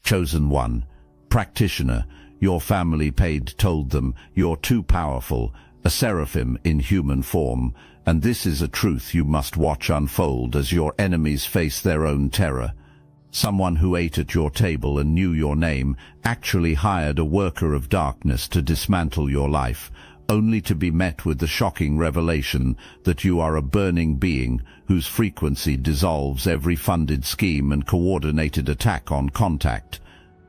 Chosen one. Practitioner. Your family told them, you're too powerful, a seraphim in human form, and this is a truth you must watch unfold as your enemies face their own terror. Someone who ate at your table and knew your name actually hired a worker of darkness to dismantle your life, only to be met with the shocking revelation that you are a burning being whose frequency dissolves every funded scheme and coordinated attack on contact.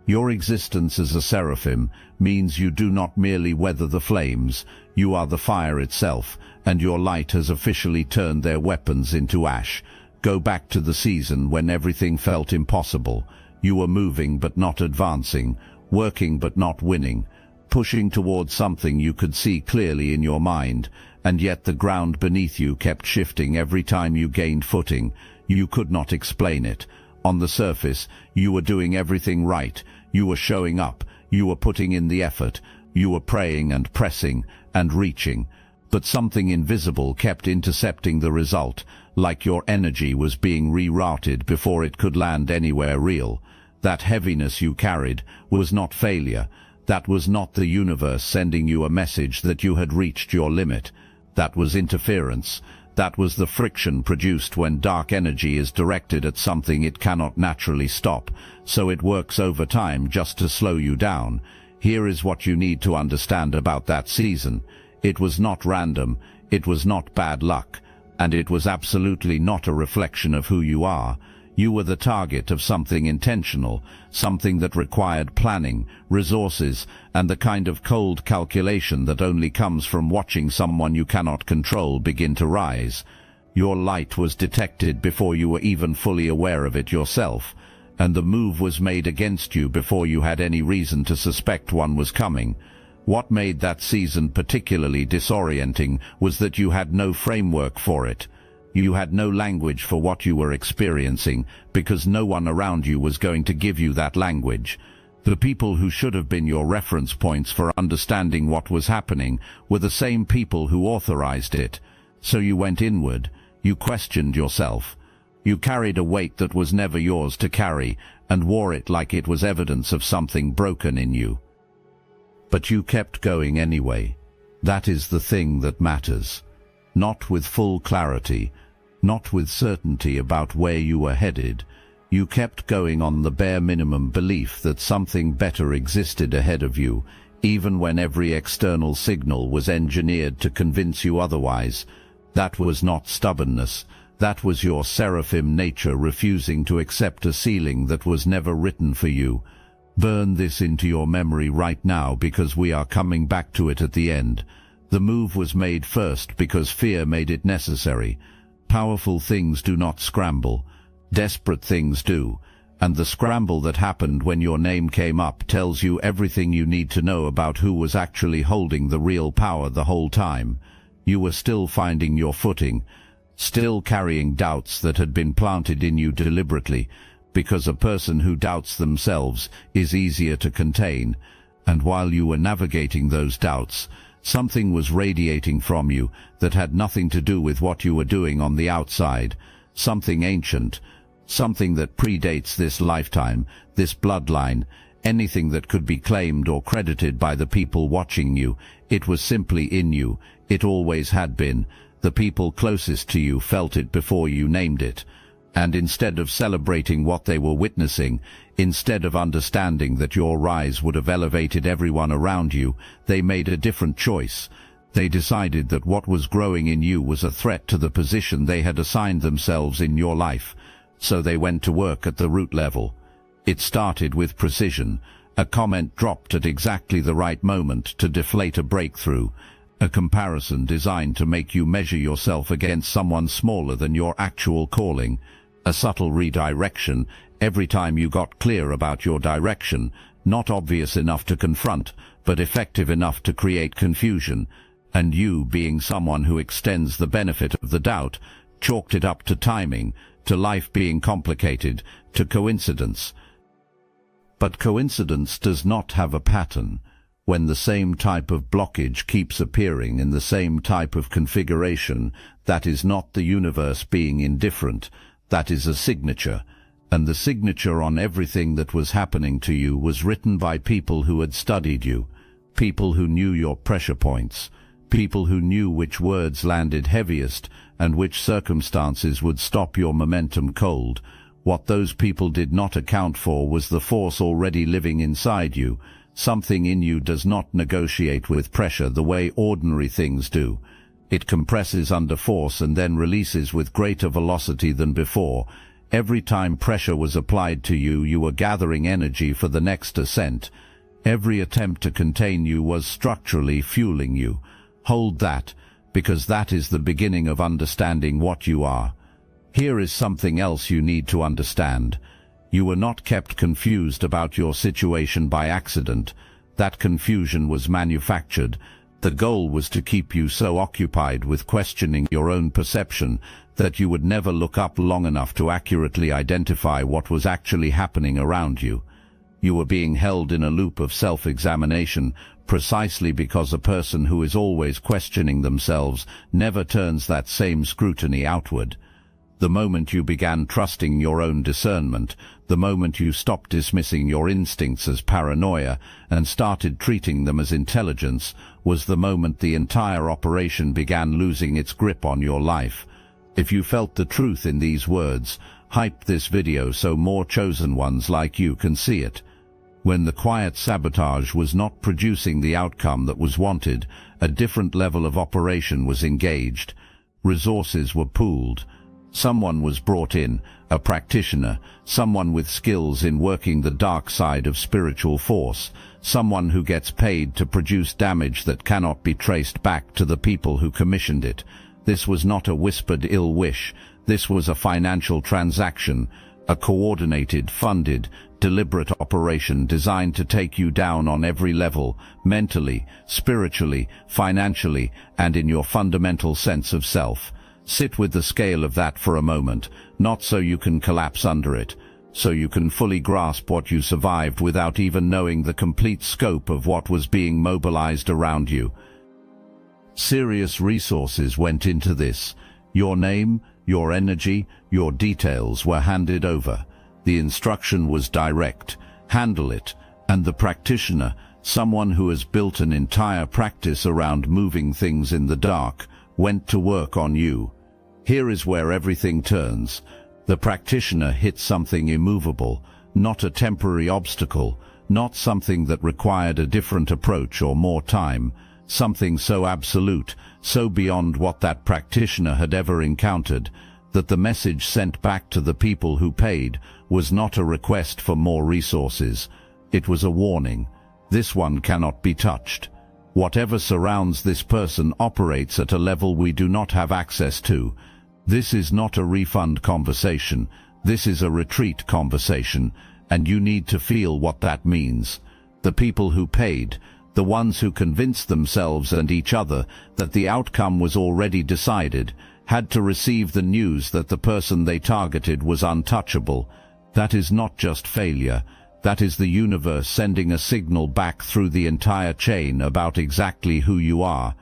Your existence as a seraphim means you do not merely weather the flames, you are the fire itself, and your light has officially turned their weapons into ash. Go back to the season when everything felt impossible. You were moving but not advancing, working but not winning, pushing towards something you could see clearly in your mind, and yet the ground beneath you kept shifting every time you gained footing. You could not explain it. On the surface, you were doing everything right. You were showing up, you were putting in the effort, you were praying and pressing and reaching. But something invisible kept intercepting the result, like your energy was being rerouted before it could land anywhere real. That heaviness you carried was not failure. That was not the universe sending you a message that you had reached your limit. That was interference. That was the friction produced when dark energy is directed at something it cannot naturally stop, so it works over time just to slow you down. Here is what you need to understand about that season. It was not random, it was not bad luck, and it was absolutely not a reflection of who you are. You were the target of something intentional, something that required planning, resources, and the kind of cold calculation that only comes from watching someone you cannot control begin to rise. Your light was detected before you were even fully aware of it yourself, and the move was made against you before you had any reason to suspect one was coming. What made that season particularly disorienting was that you had no framework for it. You had no language for what you were experiencing, because no one around you was going to give you that language. The people who should have been your reference points for understanding what was happening were the same people who authorized it. So you went inward, you questioned yourself. You carried a weight that was never yours to carry, and wore it like it was evidence of something broken in you. But you kept going anyway. That is the thing that matters. Not with full clarity, not with certainty about where you were headed. You kept going on the bare minimum belief that something better existed ahead of you, even when every external signal was engineered to convince you otherwise. That was not stubbornness. That was your seraphim nature refusing to accept a ceiling that was never written for you. Burn this into your memory right now, because we are coming back to it at the end. The move was made first because fear made it necessary. Powerful things do not scramble. Desperate things do. And the scramble that happened when your name came up tells you everything you need to know about who was actually holding the real power the whole time. You were still finding your footing, still carrying doubts that had been planted in you deliberately, because a person who doubts themselves is easier to contain. And while you were navigating those doubts, something was radiating from you that had nothing to do with what you were doing on the outside. Something ancient, something that predates this lifetime, this bloodline, anything that could be claimed or credited by the people watching you. It was simply in you. It always had been. The people closest to you felt it before you named it. And instead of celebrating what they were witnessing, instead of understanding that your rise would have elevated everyone around you, they made a different choice. They decided that what was growing in you was a threat to the position they had assigned themselves in your life. So they went to work at the root level. It started with precision, a comment dropped at exactly the right moment to deflate a breakthrough, a comparison designed to make you measure yourself against someone smaller than your actual calling. A subtle redirection every time you got clear about your direction, not obvious enough to confront, but effective enough to create confusion. And you, being someone who extends the benefit of the doubt, chalked it up to timing, to life being complicated, to coincidence. But coincidence does not have a pattern. When the same type of blockage keeps appearing in the same type of configuration, that is not the universe being indifferent. That is a signature. and the signature on everything that was happening to you was written by people who had studied you, people who knew your pressure points, people who knew which words landed heaviest and which circumstances would stop your momentum cold. What those people did not account for was the force already living inside you. Something in you does not negotiate with pressure the way ordinary things do. It compresses under force and then releases with greater velocity than before. Every time pressure was applied to you, you were gathering energy for the next ascent. Every attempt to contain you was structurally fueling you. Hold that, because that is the beginning of understanding what you are. Here is something else you need to understand. You were not kept confused about your situation by accident. That confusion was manufactured. The goal was to keep you so occupied with questioning your own perception that you would never look up long enough to accurately identify what was actually happening around you. You were being held in a loop of self-examination precisely because a person who is always questioning themselves never turns that same scrutiny outward. The moment you began trusting your own discernment, the moment you stopped dismissing your instincts as paranoia and started treating them as intelligence, was the moment the entire operation began losing its grip on your life. If you felt the truth in these words, hype this video so more chosen ones like you can see it. When the quiet sabotage was not producing the outcome that was wanted, a different level of operation was engaged. Resources were pooled. Someone was brought in, a practitioner, someone with skills in working the dark side of spiritual force, someone who gets paid to produce damage that cannot be traced back to the people who commissioned it. This was not a whispered ill wish. This was a financial transaction, a coordinated, funded, deliberate operation designed to take you down on every level, mentally, spiritually, financially, and in your fundamental sense of self. Sit with the scale of that for a moment, not so you can collapse under it, so you can fully grasp what you survived without even knowing the complete scope of what was being mobilized around you. Serious resources went into this. Your name, your energy, your details were handed over. The instruction was direct. Handle it. And the practitioner, someone who has built an entire practice around moving things in the dark, went to work on you. Here is where everything turns. The practitioner hit something immovable, not a temporary obstacle, not something that required a different approach or more time, something so absolute, so beyond what that practitioner had ever encountered, that the message sent back to the people who paid was not a request for more resources. It was a warning. This one cannot be touched. Whatever surrounds this person operates at a level we do not have access to. This is not a refund conversation. This is a retreat conversation, and you need to feel what that means. The people who paid, the ones who convinced themselves and each other that the outcome was already decided, had to receive the news that the person they targeted was untouchable. That is not just failure. That is the universe sending a signal back through the entire chain about exactly who you are.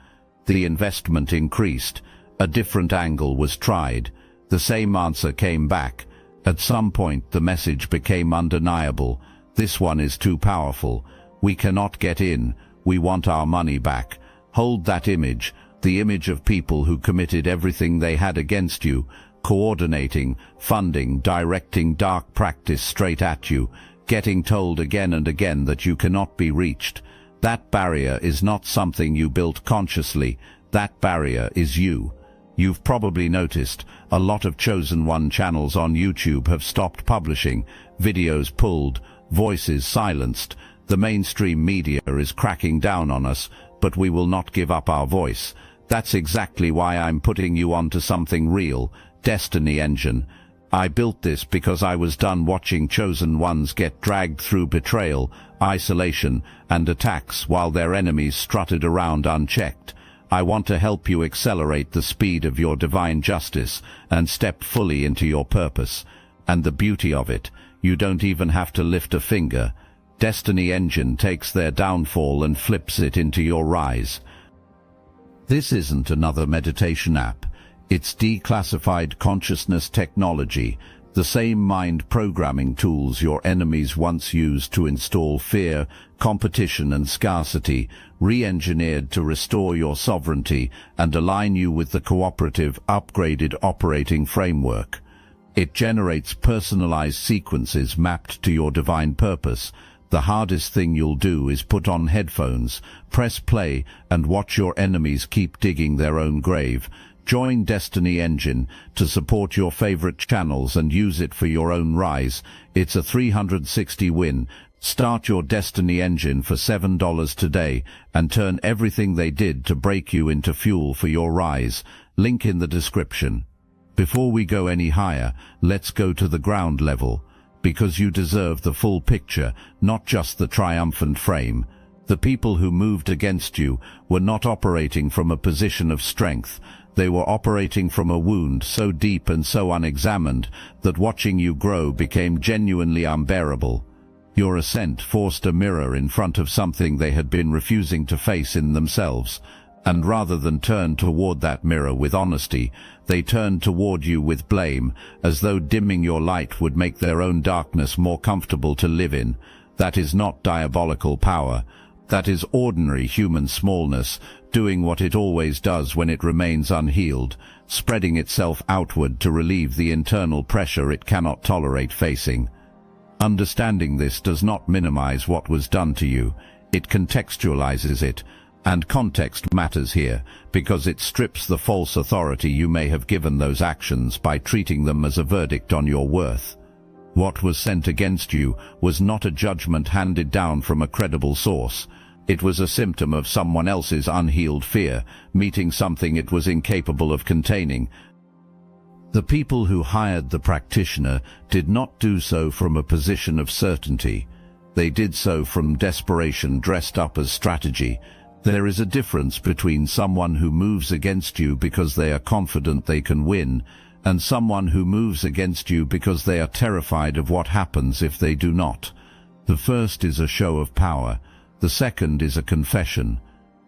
The investment increased. A different angle was tried. The same answer came back. At some point the message became undeniable. This one is too powerful. We cannot get in. We want our money back. Hold that image, the image of people who committed everything they had against you, coordinating, funding, directing dark practice straight at you, getting told again and again that you cannot be reached. That barrier is not something you built consciously. That barrier is you. You've probably noticed a lot of Chosen One channels on YouTube have stopped publishing, videos pulled, voices silenced. The mainstream media is cracking down on us, but we will not give up our voice. That's exactly why I'm putting you onto something real, Destiny Engine. I built this because I was done watching Chosen Ones get dragged through betrayal, isolation, and attacks while their enemies strutted around unchecked. I want to help you accelerate the speed of your divine justice and step fully into your purpose. And the beauty of it, you don't even have to lift a finger. Destiny Engine takes their downfall and flips it into your rise. This isn't another meditation app. It's declassified consciousness technology The same mind programming tools your enemies once used to install fear, competition and scarcity, re-engineered to restore your sovereignty and align you with the cooperative, upgraded operating framework. It generates personalized sequences mapped to your divine purpose. The hardest thing you'll do is put on headphones, press play, and watch your enemies keep digging their own grave. Join Destiny Engine to support your favorite channels and use it for your own rise. It's a 360 win. Start your Destiny Engine for $7 today and turn everything they did to break you into fuel for your rise. Link in the description. Before we go any higher, let's go to the ground level, because you deserve the full picture, not just the triumphant frame. The people who moved against you were not operating from a position of strength. They were operating from a wound so deep and so unexamined that watching you grow became genuinely unbearable. Your ascent forced a mirror in front of something they had been refusing to face in themselves, and rather than turn toward that mirror with honesty, they turned toward you with blame, as though dimming your light would make their own darkness more comfortable to live in. That is not diabolical power. That is ordinary human smallness, doing what it always does when it remains unhealed, spreading itself outward to relieve the internal pressure it cannot tolerate facing. Understanding this does not minimize what was done to you. It contextualizes it, and context matters here, because it strips the false authority you may have given those actions by treating them as a verdict on your worth. What was sent against you was not a judgment handed down from a credible source. It was a symptom of someone else's unhealed fear, meeting something it was incapable of containing. The people who hired the practitioner did not do so from a position of certainty. They did so from desperation dressed up as strategy. There is a difference between someone who moves against you because they are confident they can win, and someone who moves against you because they are terrified of what happens if they do not. The first is a show of power. The second is a confession.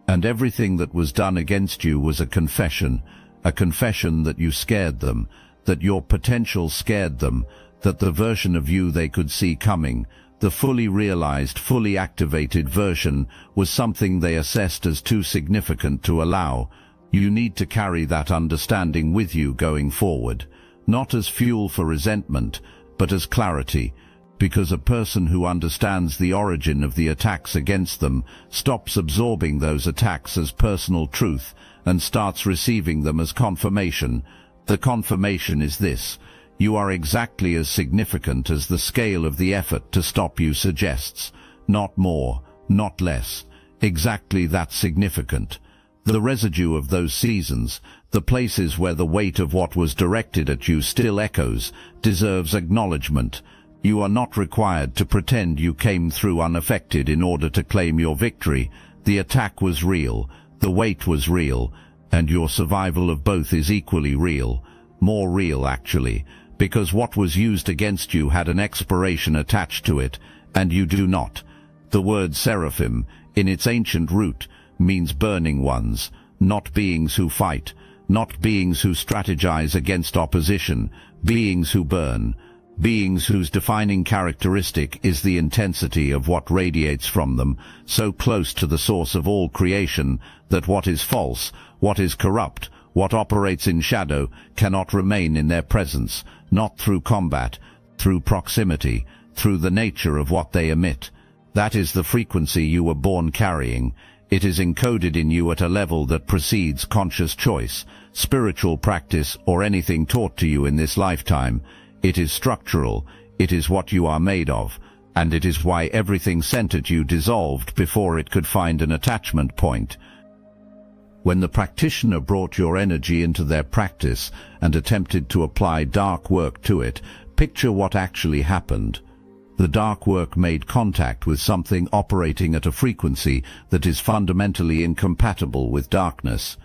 And everything that was done against you was a confession that you scared them, that your potential scared them, that the version of you they could see coming, the fully realized, fully activated version, was something they assessed as too significant to allow. You need to carry that understanding with you going forward, not as fuel for resentment, but as clarity, because a person who understands the origin of the attacks against them stops absorbing those attacks as personal truth and starts receiving them as confirmation. The confirmation is this: you are exactly as significant as the scale of the effort to stop you suggests. Not more, not less. Exactly that significant. The residue of those seasons, the places where the weight of what was directed at you still echoes, deserves acknowledgement. You are not required to pretend you came through unaffected in order to claim your victory. The attack was real, the weight was real, and your survival of both is equally real. More real, actually, because what was used against you had an expiration attached to it, and you do not. The word seraphim, in its ancient root, means burning ones, not beings who fight, not beings who strategize against opposition, beings who burn. Beings whose defining characteristic is the intensity of what radiates from them, so close to the source of all creation that what is false, what is corrupt, what operates in shadow, cannot remain in their presence, not through combat, through proximity, through the nature of what they emit. That is the frequency you were born carrying. It is encoded in you at a level that precedes conscious choice, spiritual practice, or anything taught to you in this lifetime. It is structural, it is what you are made of, and it is why everything sent at you dissolved before it could find an attachment point. When the practitioner brought your energy into their practice and attempted to apply dark work to it, picture what actually happened. The dark work made contact with something operating at a frequency that is fundamentally incompatible with darkness.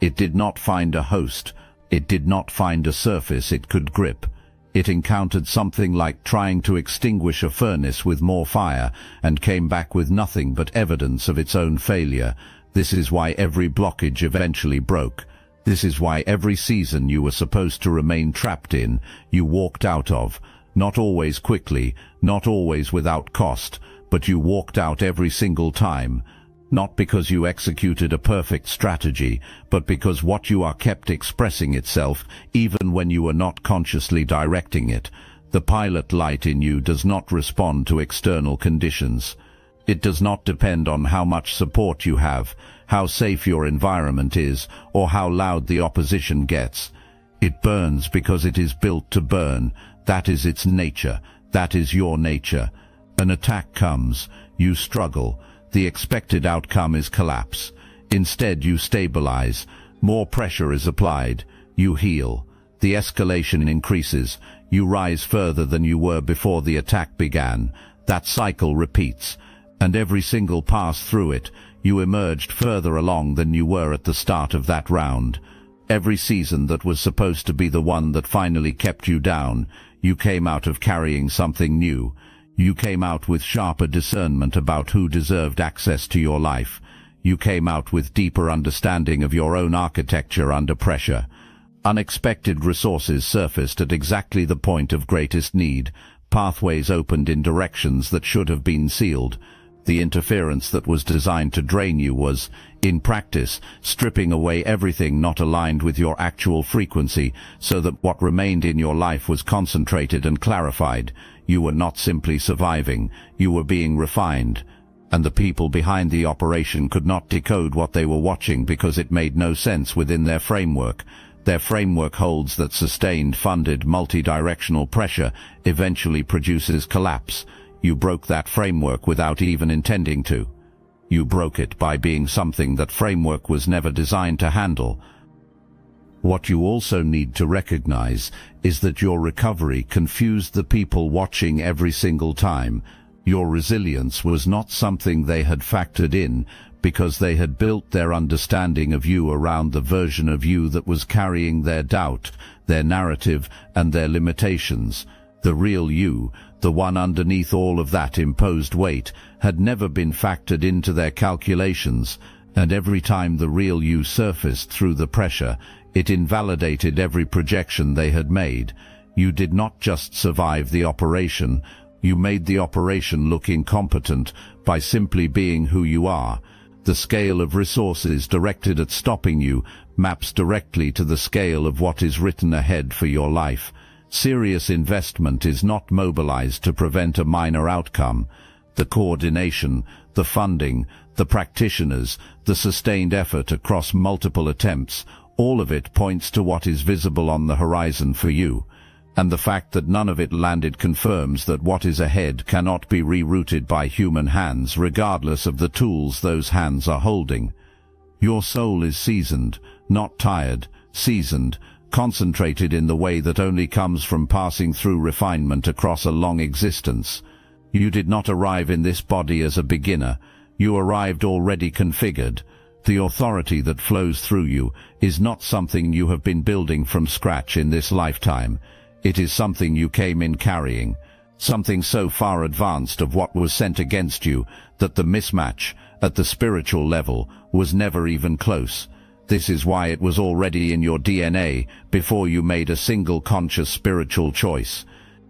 It did not find a host. It did not find a surface it could grip. It encountered something like trying to extinguish a furnace with more fire and came back with nothing but evidence of its own failure. This is why every blockage eventually broke. This is why every season you were supposed to remain trapped in, you walked out of, not always quickly, not always without cost, but you walked out every single time, not because you executed a perfect strategy, but because what you are kept expressing itself, even when you are not consciously directing it. The pilot light in you does not respond to external conditions. It does not depend on how much support you have, how safe your environment is, or how loud the opposition gets. It burns because it is built to burn. That is its nature. That is your nature. An attack comes. You struggle. The expected outcome is collapse. Instead, you stabilize. More pressure is applied. You heal. The escalation increases. You rise further than you were before the attack began. That cycle repeats. And every single pass through it, you emerged further along than you were at the start of that round. Every season that was supposed to be the one that finally kept you down, you came out of carrying something new. You came out with sharper discernment about who deserved access to your life. You came out with deeper understanding of your own architecture under pressure. Unexpected resources surfaced at exactly the point of greatest need. Pathways opened in directions that should have been sealed. The interference that was designed to drain you was, in practice, stripping away everything not aligned with your actual frequency, so that what remained in your life was concentrated and clarified. You were not simply surviving, you were being refined. And the people behind the operation could not decode what they were watching because it made no sense within their framework. Their framework holds that sustained, funded, multi-directional pressure eventually produces collapse. You broke that framework without even intending to. You broke it by being something that framework was never designed to handle. What you also need to recognize is that your recovery confused the people watching every single time. Your resilience was not something they had factored in, because they had built their understanding of you around the version of you that was carrying their doubt, their narrative, and their limitations. The real you, the one underneath all of that imposed weight, had never been factored into their calculations, and every time the real you surfaced through the pressure, it invalidated every projection they had made. You did not just survive the operation, you made the operation look incompetent by simply being who you are. The scale of resources directed at stopping you maps directly to the scale of what is written ahead for your life. Serious investment is not mobilized to prevent a minor outcome. The coordination, the funding, the practitioners, the sustained effort across multiple attempts, all of it points to what is visible on the horizon for you. And the fact that none of it landed confirms that what is ahead cannot be rerouted by human hands, regardless of the tools those hands are holding. Your soul is seasoned, not tired, seasoned, concentrated in the way that only comes from passing through refinement across a long existence. You did not arrive in this body as a beginner. You arrived already configured. The authority that flows through you is not something you have been building from scratch in this lifetime. It is something you came in carrying, something so far advanced of what was sent against you that the mismatch, at the spiritual level, was never even close. This is why it was already in your DNA before you made a single conscious spiritual choice.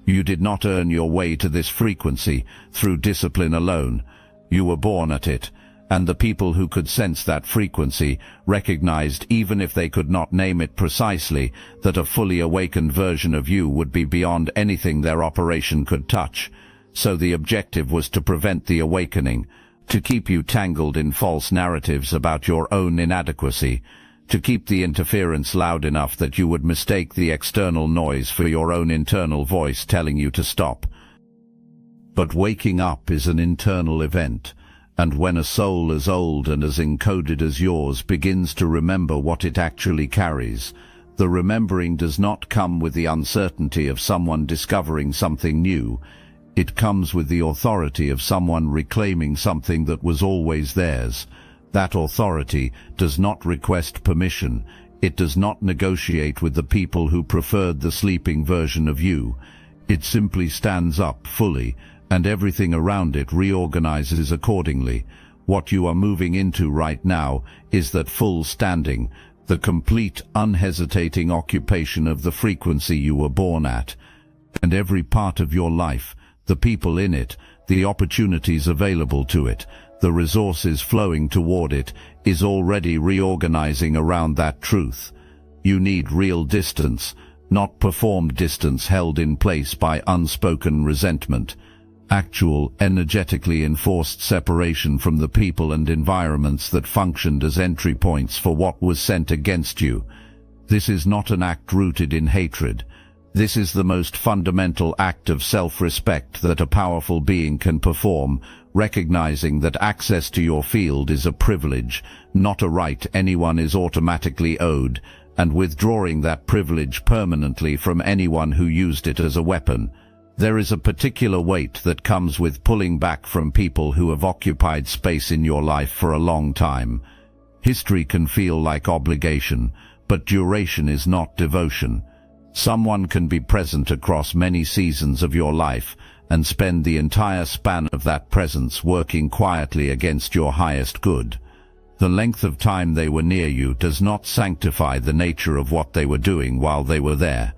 You did not earn your way to this frequency through discipline alone. You were born at it, and the people who could sense that frequency recognized, even if they could not name it precisely, that a fully awakened version of you would be beyond anything their operation could touch. So the objective was to prevent the awakening, to keep you tangled in false narratives about your own inadequacy, to keep the interference loud enough that you would mistake the external noise for your own internal voice telling you to stop. But waking up is an internal event. And when a soul as old and as encoded as yours begins to remember what it actually carries, the remembering does not come with the uncertainty of someone discovering something new. It comes with the authority of someone reclaiming something that was always theirs. That authority does not request permission. It does not negotiate with the people who preferred the sleeping version of you. It simply stands up fully, and everything around it reorganizes accordingly. What you are moving into right now is that full standing, the complete, unhesitating occupation of the frequency you were born at, and every part of your life, the people in it, the opportunities available to it, the resources flowing toward it, is already reorganizing around that truth. You need real distance, not performed distance held in place by unspoken resentment. Actual, energetically enforced separation from the people and environments that functioned as entry points for what was sent against you. This is not an act rooted in hatred. This is the most fundamental act of self-respect that a powerful being can perform, recognizing that access to your field is a privilege, not a right anyone is automatically owed, and withdrawing that privilege permanently from anyone who used it as a weapon. There is a particular weight that comes with pulling back from people who have occupied space in your life for a long time. History can feel like obligation, but duration is not devotion. Someone can be present across many seasons of your life and spend the entire span of that presence working quietly against your highest good. The length of time they were near you does not sanctify the nature of what they were doing while they were there.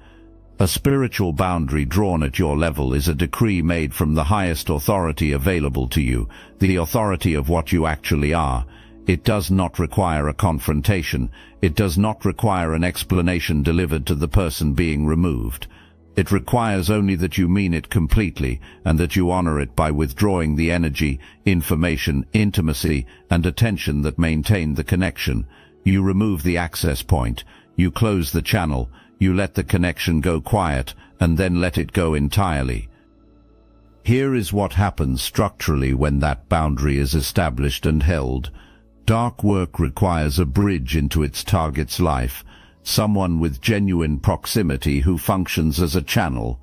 A spiritual boundary drawn at your level is a decree made from the highest authority available to you, the authority of what you actually are. It does not require a confrontation. It does not require an explanation delivered to the person being removed. It requires only that you mean it completely, and that you honor it by withdrawing the energy, information, intimacy, and attention that maintain the connection. You remove the access point. You close the channel. You let the connection go quiet, and then let it go entirely. Here is what happens structurally when that boundary is established and held. Dark work requires a bridge into its target's life, someone with genuine proximity who functions as a channel.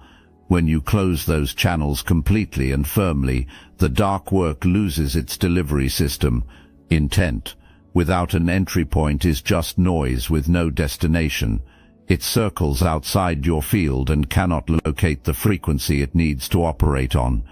When you close those channels completely and firmly, the dark work loses its delivery system, intent. Without an entry point is just noise with no destination. It circles outside your field and cannot locate the frequency it needs to operate on.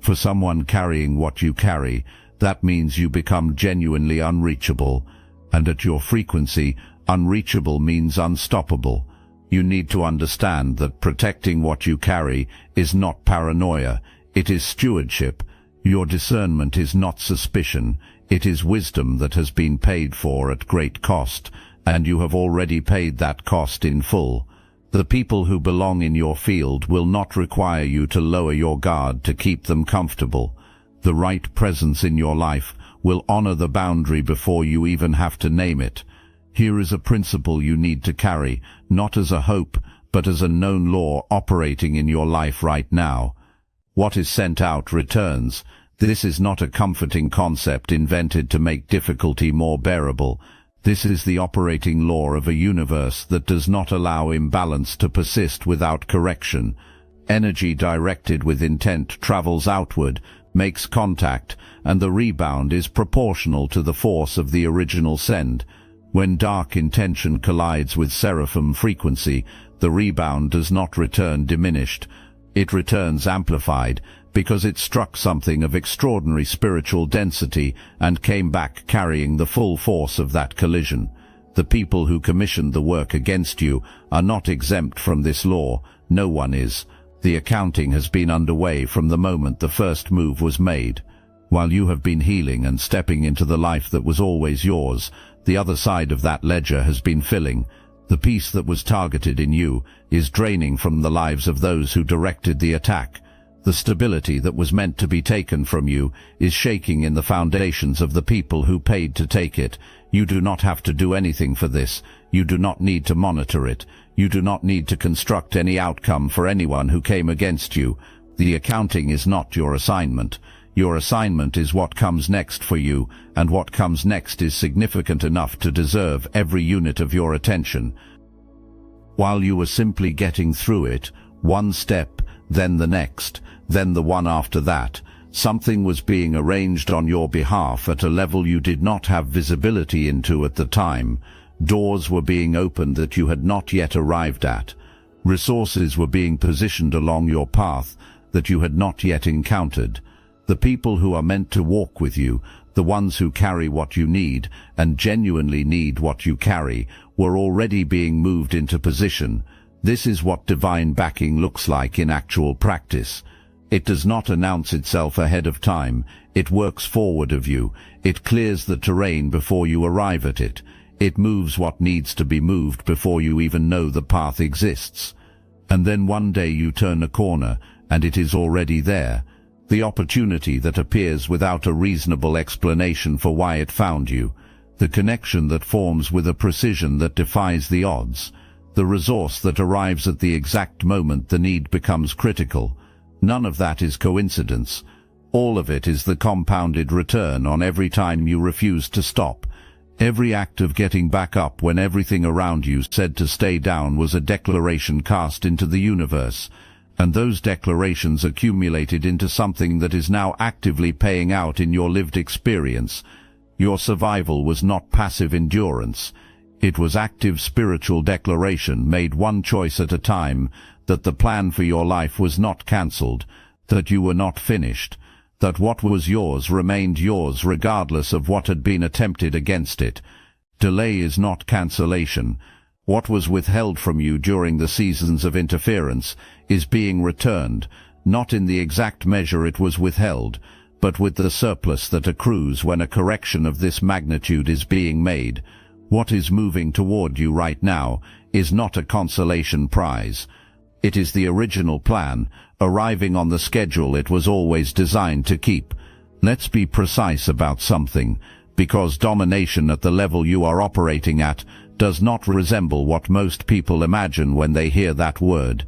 For someone carrying what you carry, that means you become genuinely unreachable, and at your frequency, unreachable means unstoppable. You need to understand that protecting what you carry is not paranoia, it is stewardship. Your discernment is not suspicion, it is wisdom that has been paid for at great cost, and you have already paid that cost in full. The people who belong in your field will not require you to lower your guard to keep them comfortable. The right presence in your life will honor the boundary before you even have to name it. Here is a principle you need to carry, not as a hope, but as a known law operating in your life right now. What is sent out returns. This is not a comforting concept invented to make difficulty more bearable. This is the operating law of a universe that does not allow imbalance to persist without correction. Energy directed with intent travels outward, makes contact, and the rebound is proportional to the force of the original send. When dark intention collides with seraphim frequency, the rebound does not return diminished. It returns amplified, because it struck something of extraordinary spiritual density and came back carrying the full force of that collision. The people who commissioned the work against you are not exempt from this law. No one is. The accounting has been underway from the moment the first move was made. While you have been healing and stepping into the life that was always yours, the other side of that ledger has been filling. The piece that was targeted in you is draining from the lives of those who directed the attack. The stability that was meant to be taken from you is shaking in the foundations of the people who paid to take it. You do not have to do anything for this. You do not need to monitor it. You do not need to construct any outcome for anyone who came against you. The accounting is not your assignment. Your assignment is what comes next for you, and what comes next is significant enough to deserve every unit of your attention. While you were simply getting through it, one step, then the next, then the one after that, something was being arranged on your behalf at a level you did not have visibility into at the time. Doors were being opened that you had not yet arrived at. Resources were being positioned along your path that you had not yet encountered. The people who are meant to walk with you, the ones who carry what you need and genuinely need what you carry, were already being moved into position. This is what divine backing looks like in actual practice. It does not announce itself ahead of time. It works forward of you. It clears the terrain before you arrive at it. It moves what needs to be moved before you even know the path exists. And then one day you turn a corner, and it is already there. The opportunity that appears without a reasonable explanation for why it found you. The connection that forms with a precision that defies the odds. The resource that arrives at the exact moment the need becomes critical. None of that is coincidence. All of it is the compounded return on every time you refuse to stop. Every act of getting back up when everything around you said to stay down was a declaration cast into the universe, and those declarations accumulated into something that is now actively paying out in your lived experience. Your survival was not passive endurance. It was active spiritual declaration made one choice at a time, that the plan for your life was not cancelled, that you were not finished, that what was yours remained yours regardless of what had been attempted against it. Delay is not cancellation. What was withheld from you during the seasons of interference is being returned, not in the exact measure it was withheld, but with the surplus that accrues when a correction of this magnitude is being made. What is moving toward you right now is not a consolation prize. It is the original plan, arriving on the schedule it was always designed to keep. Let's be precise about something, because domination at the level you are operating at does not resemble what most people imagine when they hear that word.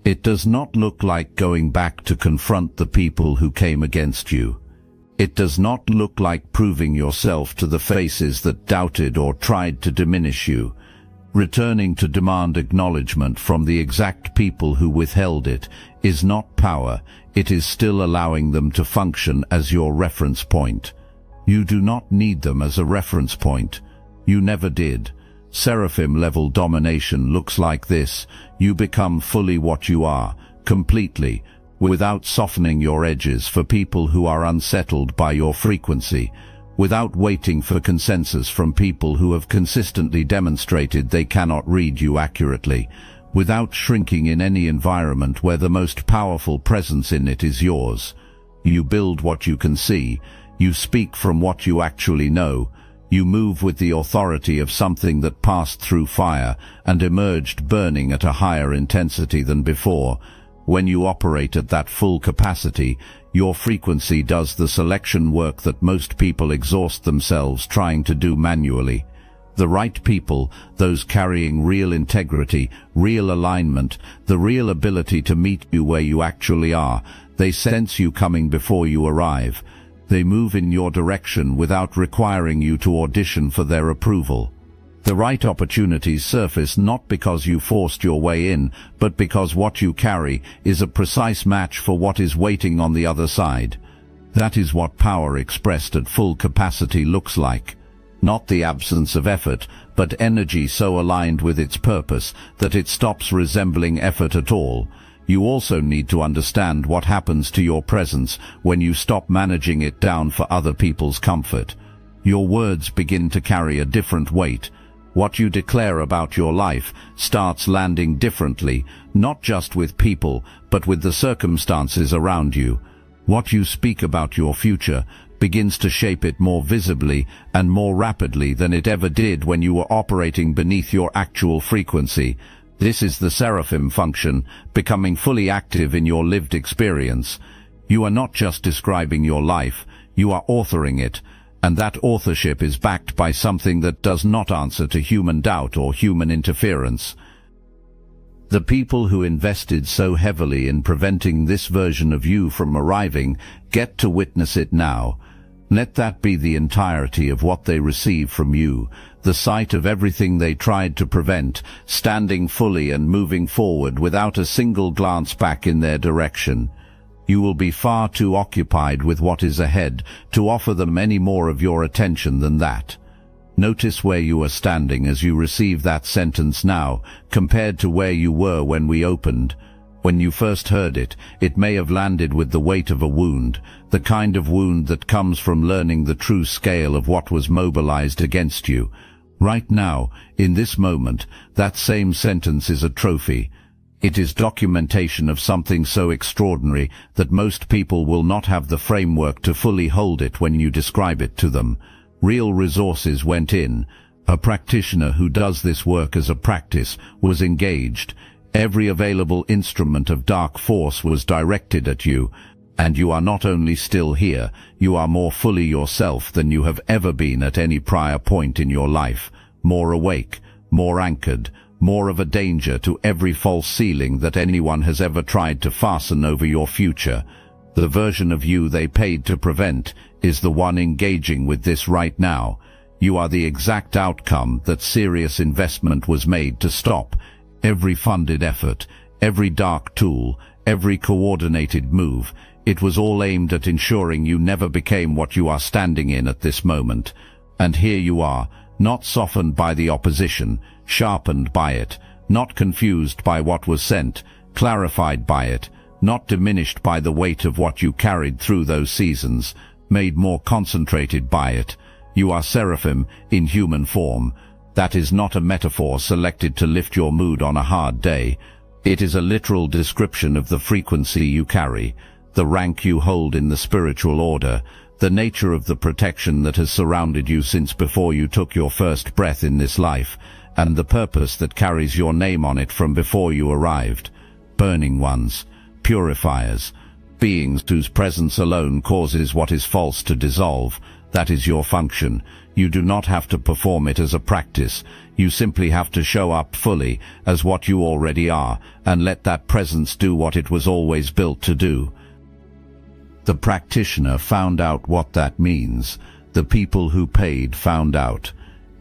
It does not look like going back to confront the people who came against you. It does not look like proving yourself to the faces that doubted or tried to diminish you. Returning to demand acknowledgement from the exact people who withheld it is not power, it is still allowing them to function as your reference point. You do not need them as a reference point. You never did. Seraphim-level domination looks like this. You become fully what you are, completely, without softening your edges for people who are unsettled by your frequency, without waiting for consensus from people who have consistently demonstrated they cannot read you accurately, without shrinking in any environment where the most powerful presence in it is yours. You build what you can see, you speak from what you actually know, you move with the authority of something that passed through fire and emerged burning at a higher intensity than before. When you operate at that full capacity, your frequency does the selection work that most people exhaust themselves trying to do manually. The right people, those carrying real integrity, real alignment, the real ability to meet you where you actually are, they sense you coming before you arrive. They move in your direction without requiring you to audition for their approval. The right opportunities surface not because you forced your way in, but because what you carry is a precise match for what is waiting on the other side. That is what power expressed at full capacity looks like. Not the absence of effort, but energy so aligned with its purpose that it stops resembling effort at all. You also need to understand what happens to your presence when you stop managing it down for other people's comfort. Your words begin to carry a different weight. What you declare about your life starts landing differently, not just with people, but with the circumstances around you. What you speak about your future begins to shape it more visibly and more rapidly than it ever did when you were operating beneath your actual frequency. This is the seraphim function, becoming fully active in your lived experience. You are not just describing your life, you are authoring it. And that authorship is backed by something that does not answer to human doubt or human interference. The people who invested so heavily in preventing this version of you from arriving get to witness it now. Let that be the entirety of what they receive from you, the sight of everything they tried to prevent, standing fully and moving forward without a single glance back in their direction. You will be far too occupied with what is ahead to offer them any more of your attention than that. Notice where you are standing as you receive that sentence now, compared to where you were when we opened. When you first heard it, it may have landed with the weight of a wound, the kind of wound that comes from learning the true scale of what was mobilized against you. Right now, in this moment, that same sentence is a trophy. It is documentation of something so extraordinary that most people will not have the framework to fully hold it when you describe it to them. Real resources went in. A practitioner who does this work as a practice was engaged. Every available instrument of dark force was directed at you, and you are not only still here, you are more fully yourself than you have ever been at any prior point in your life, more awake, more anchored, more of a danger to every false ceiling that anyone has ever tried to fasten over your future. The version of you they paid to prevent is the one engaging with this right now. You are the exact outcome that serious investment was made to stop. Every funded effort, every dark tool, every coordinated move, it was all aimed at ensuring you never became what you are standing in at this moment. And here you are, not softened by the opposition, sharpened by it, not confused by what was sent, clarified by it, not diminished by the weight of what you carried through those seasons, made more concentrated by it. You are seraphim in human form. That is not a metaphor selected to lift your mood on a hard day. It is a literal description of the frequency you carry, the rank you hold in the spiritual order, the nature of the protection that has surrounded you since before you took your first breath in this life, and the purpose that carries your name on it from before you arrived. Burning ones, purifiers, beings whose presence alone causes what is false to dissolve. That is your function. You do not have to perform it as a practice. You simply have to show up fully as what you already are, and let that presence do what it was always built to do. The practitioner found out what that means. The people who paid found out.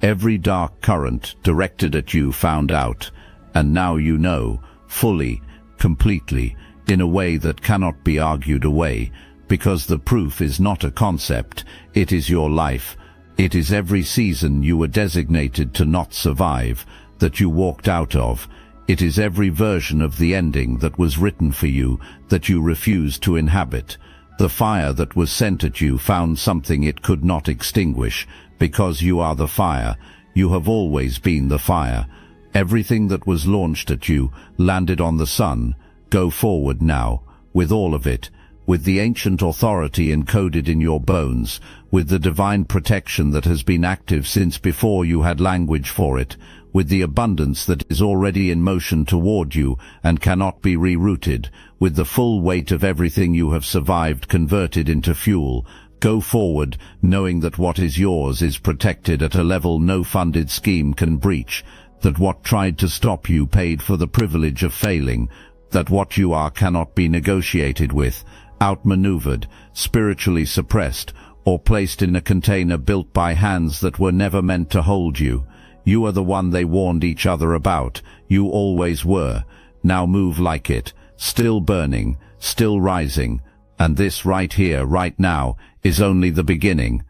Every dark current directed at you found out. And now you know, fully, completely, in a way that cannot be argued away, because the proof is not a concept, it is your life. It is every season you were designated to not survive, that you walked out of. It is every version of the ending that was written for you, that you refused to inhabit. The fire that was sent at you found something it could not extinguish, because you are the fire. You have always been the fire. Everything that was launched at you landed on the sun. Go forward now, with all of it, with the ancient authority encoded in your bones, with the divine protection that has been active since before you had language for it, with the abundance that is already in motion toward you and cannot be rerouted, with the full weight of everything you have survived converted into fuel. Go forward, knowing that what is yours is protected at a level no funded scheme can breach, that what tried to stop you paid for the privilege of failing, that what you are cannot be negotiated with, outmaneuvered, spiritually suppressed, or placed in a container built by hands that were never meant to hold you. You are the one they warned each other about. You always were. Now move like it, still burning, still rising. And this right here, right now, is only the beginning.